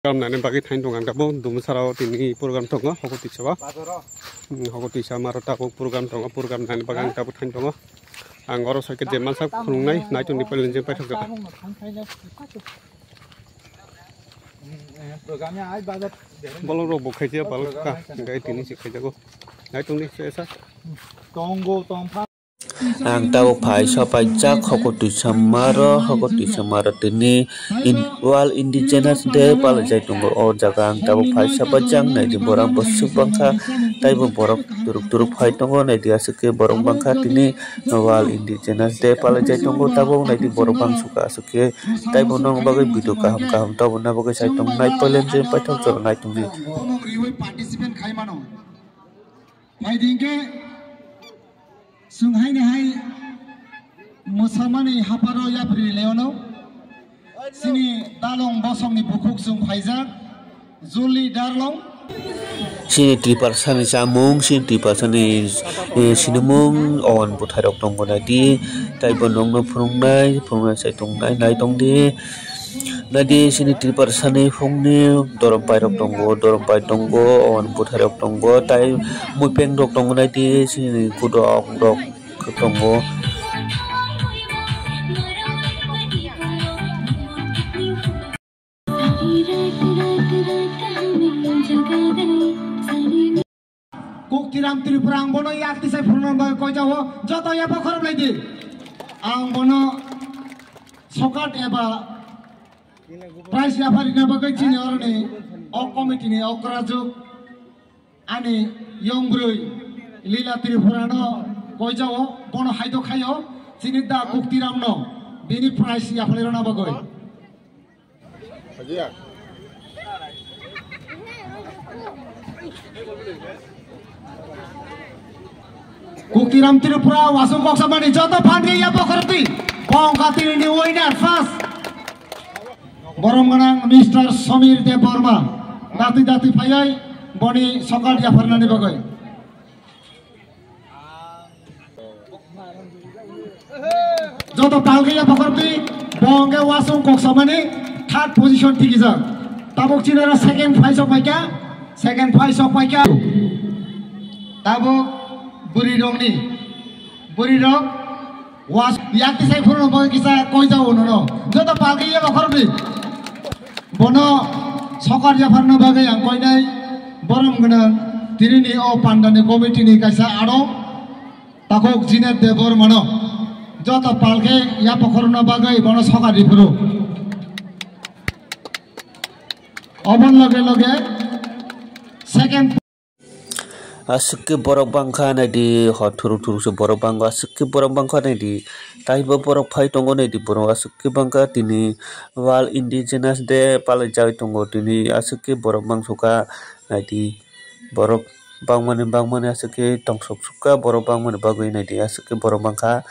Nani bagi tain dong anda bon dum sarau tini program tonga hokoti sawa hokoti sama rata program tonga program nani bagang tabu tain tonga angoro sakit jeman sak khungnai nai tu nipal lenje pai thak programnya ai bagat bolong ro bokai dia balok ka gai tini sik khai jago nai tu ni sesa tonggo tongpa ang tawag pai sapai jak hokoti samaro tini wal indigenous day pala jai tunggu o jaga ang tawag pai sapai jang nai di borang bosuk bangka tai bo borok turuk pai tunggu nai dia suke borong bangka tini wal indigenous day pala jai tunggu tabung nai di borong bang suka suke tai bo nong bagai bidu kaham tabu na bagai sai tung nai palen jai pai thok jor nai tung ni participant khai mano mai dingke sunghai ne hai musamani haparo ya pri leono sini dalong bosong ni bukuk sung phaijak juli darlong sini 3% ni samung sini 3% ni sinumung on butharok tonggo na di tai bonong no phungnai sai tungnai nai tong di nadi sini 3% ni phungni dorompai tonggo on butharok tonggo tai mupeng rok tonggo na di sini kudok rok tonggo Kuktiram Tripura ang bono yakti sa punan ba ko jawo joto ya pa khorb lagi ang bono sokat eba price ya pari na bagai chini orne o committee ni okraju ani yongbroi lila Tripura no ko jawo bono haido khayo chini da Kuktiram no bini price ya pari na bagai agia Kuktiram Tripura wasung kok sama ni joto pandri ya pokerti bong katil ni winner first borong menang Mr. Samir Deborma dati payai boni sokal ya Fernandi bagai joto palke ya pokerti bong ke wasung kok sama ni third position tiki ja tabuk cinera second prize of paika tabuk Burirong was yakti sai phurno ba kisa koi jau no no joto palke ya bakhorbi bono sokar ya pharno bagai ang koi nai borom gana tirini o pandani committee ni kaisa aro takok jinet debor mano joto palke ya bakhorno bagai bono sokar ri phuru obon loge second asuk borok bangkha na di hothuruk se borok bangka asuk borok bangkha na di tai bo borok phai tongo na di borok asuk bangka tini wal indigenous day pala jai tongo tini asuk borok bangsuka na di borok bangmane asuk tongsok suka borok bangmane bagui na di asuk borok bangkha